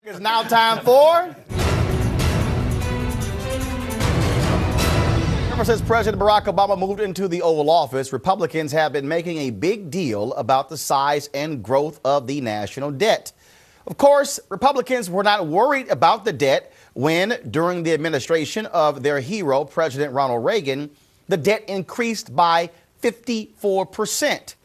It's now time for... Ever since President Barack Obama moved into the Oval Office, Republicans have been making a big deal about the size and growth of the national debt. Of course, Republicans were not worried about the debt when, during the administration of their hero, President Ronald Reagan, the debt increased by 54%.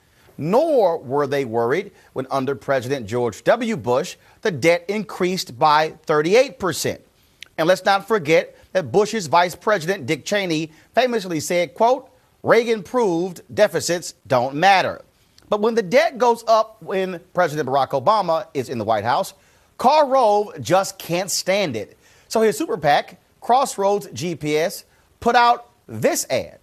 Nor were they worried when, under President George W. Bush, the debt increased by 38%. And let's not forget that Bush's Vice President, Dick Cheney, famously said, quote, "Reagan proved deficits don't matter." But when the debt goes up when President Barack Obama is in the White House, Karl Rove just can't stand it. So his super PAC, Crossroads GPS, put out this ad.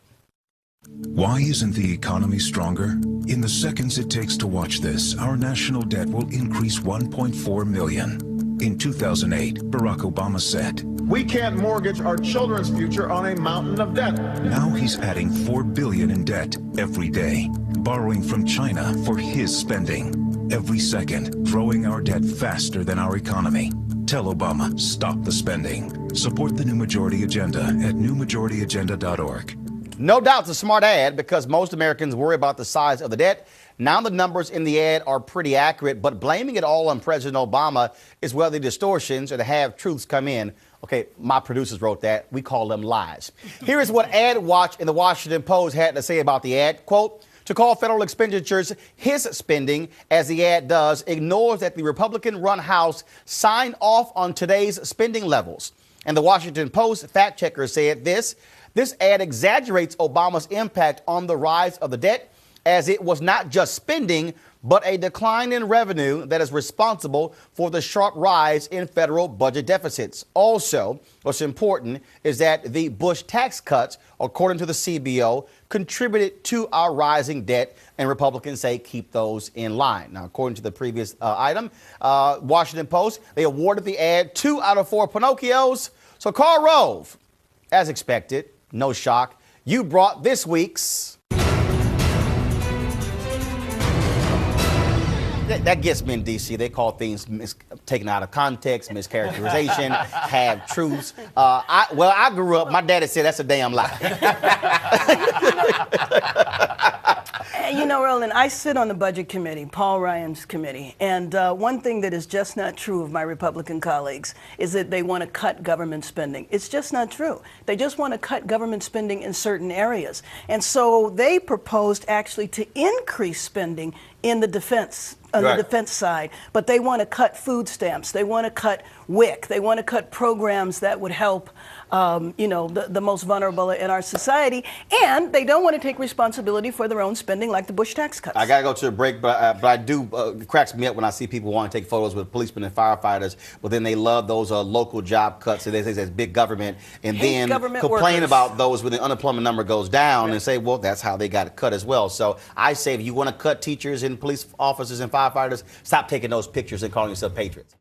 Why isn't the economy stronger? In the seconds it takes to watch this, our national debt will increase 1.4 million. In 2008, Barack Obama said, "We can't mortgage our children's future on a mountain of debt." Now he's adding 4 billion in debt every day, borrowing from China for his spending. Every second, growing our debt faster than our economy. Tell Obama, stop the spending. Support the New Majority Agenda at newmajorityagenda.org. No doubt it's a smart ad because most Americans worry about the size of the debt. Now the numbers in the ad are pretty accurate, but blaming it all on President Obama is where the distortions or the half-truths come in. Okay, my producers wrote that. We call them lies. Here is what Ad Watch in the Washington Post had to say about the ad. Quote, "To call federal expenditures his spending, as the ad does, ignores that the Republican-run House signed off on today's spending levels." And the Washington Post fact checker said this ad exaggerates Obama's impact on the rise of the debt, as it was not just spending, but a decline in revenue that is responsible for the sharp rise in federal budget deficits. Also, what's important is that the Bush tax cuts, according to the CBO, contributed to our rising debt, and Republicans say keep those in line. Now, according to the previous item, Washington Post, they awarded the ad 2 out of 4 Pinocchios. So Karl Rove, as expected, no shock, you brought this week's... That gets me in D.C. They call things taken out of context, mischaracterization, half-truths. I grew up, my daddy said that's a damn lie. You know, Roland, I sit on the Budget Committee, Paul Ryan's committee, and one thing that is just not true of my Republican colleagues is that they want to cut government spending. It's just not true. They just want to cut government spending in certain areas. And so they proposed actually to increase spending in the defense, on the defense side, but they want to cut food stamps. They want to cut WIC. They want to cut programs that would help, the most vulnerable in our society, and they don't want to take responsibility for their own spending like the Bush tax cuts. I got to go to a break, but I do, it cracks me up when I see people want to take photos with policemen and firefighters, but then they love those local job cuts, and they say that's big government, and then complain about those when the unemployment number goes down and say, well, that's how they got it cut as well. So I say if you want to cut teachers and police officers and firefighters, stop taking those pictures and calling yourself patriots.